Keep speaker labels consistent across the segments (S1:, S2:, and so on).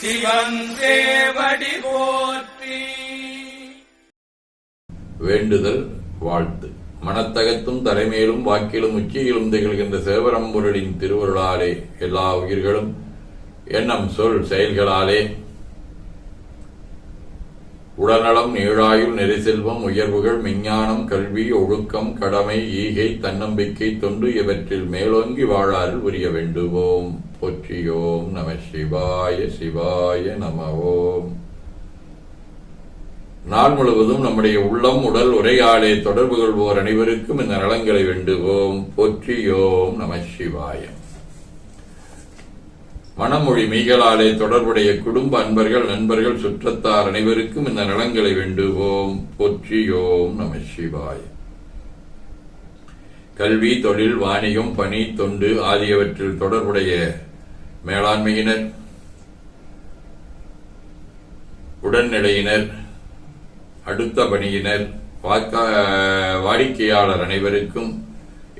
S1: சிவன் சேவடி போற்றி.
S2: வேண்டுதல் வாழ்த்து. மனத்தகத்தும் தலைமையிலும் வாக்கிலும் உச்சியிலும் திகழ்கின்ற சிவபரம்பொருளின் திருவருளாலே எல்லா உயிர்களும் எண்ணம் சொல் செயல்களாலே உடல்நலம் நீழாயுள் நெறிசெல்வம் உயர்வுகள் மெஞ்ஞானம் கல்வி ஒழுக்கம் கடமை ஈகை தன்னம்பிக்கை தொண்டு இவற்றில் மேலோங்கி வாழாறு புரிய வேண்டுவோம். போற்றியோம் நம சிவாய சிவாய நம ஓம். நாள் முழுவதும் நம்முடைய உள்ளம் உடல் உரையாடே தொடர்பு கொள்வோர் அனைவருக்கும் இந்த நலங்களை வேண்டுவோம். போற்றியோம் நம சிவாய. மனமொழி மெய்களாலே தொடர்புடைய குடும்ப அன்பர்கள் நண்பர்கள் சுற்றத்தார் அனைவருக்கும் இந்த நலங்களை வேண்டுவோம். போற்றியோம் நம சிவாய. கல்வி தொழில் வாணிகம் பணி தொண்டு ஆகியவற்றில் தொடர்புடைய மேலாண்மையினர் உடல்நிலையினர் அடுத்த பணியினர் வாடிக்கையாளர் அனைவருக்கும்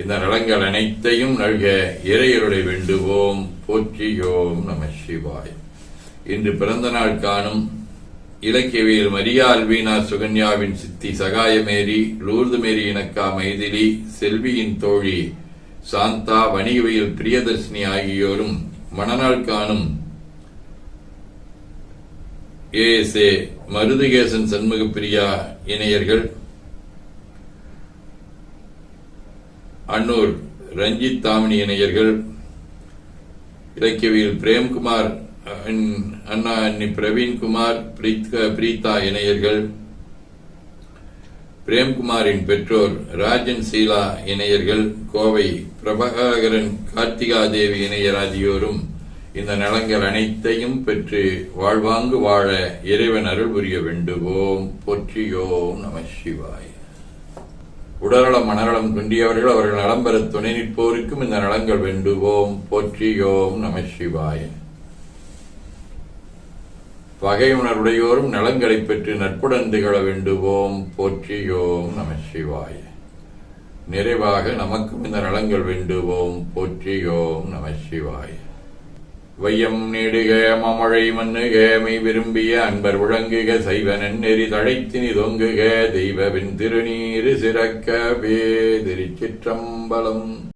S2: இந்த நலங்கள் அனைத்தையும் நல்க இறையருளை வேண்டுவோம். போற்றியோம் நம சிவாய். இன்று பிறந்த நாள் காணும் இலக்கியவியல் மரியா அல்வீனா சுகன்யாவின் சித்தி சகாயமேரி, லூர்து மேரி இனக்கா மைதிலி, செல்வியின் தோழி சாந்தா, வணிகவியல் பிரியதர்ஷினி ஆகியோரும் மணநாள் காணும் ஏஎஸ்ஏ மருதுகேசன் சண்முக பிரியா இணையர்கள், அன்னூர் ரஞ்சித் தாமினி இணையர்கள், இலக்கியவியல் பிரேம்குமார் அண்ணா அண்ணி பிரவீன்குமார் பிரீதா இணையர்கள், பிரேம்குமாரின் பெற்றோர் ராஜன் சீலா இணையர்கள், கோவை பிரபாகரன் கார்த்திகா தேவி இணையர் ஆகியோரும் இந்த நலங்கள் அனைத்தையும் பெற்று வாழ்வாங்கு வாழ இறைவன் அருள் புரிய வேண்டுவோம். போற்றியோம் நம சிவாய. உடல்நலம் மனநலம் குன்றியவர்கள் அவர்கள் நலம் பெற துணை நிற்போருக்கும் இந்த நலங்கள் வேண்டுவோம். போற்றியோம் நம சிவாய. பகையுணர்வுடையோரும் நலங்களை பெற்று நட்புடன் திகழ வேண்டுவோம். போற்றியோம் நம சிவாய. நிறைவாக நமக்கும் இந்த நலங்கள் வேண்டுவோம். போற்றியோம் நம சிவாய. வையம் நீடுக மமழை மண்ணுக மெய் விரும்பிய அன்பர் விளங்குக சைவனன் நெறி தழைத்தினி தொங்குக தெய்வவின் திருநீரு சிறக்கவே. திருச்சிற்றம்பலம்.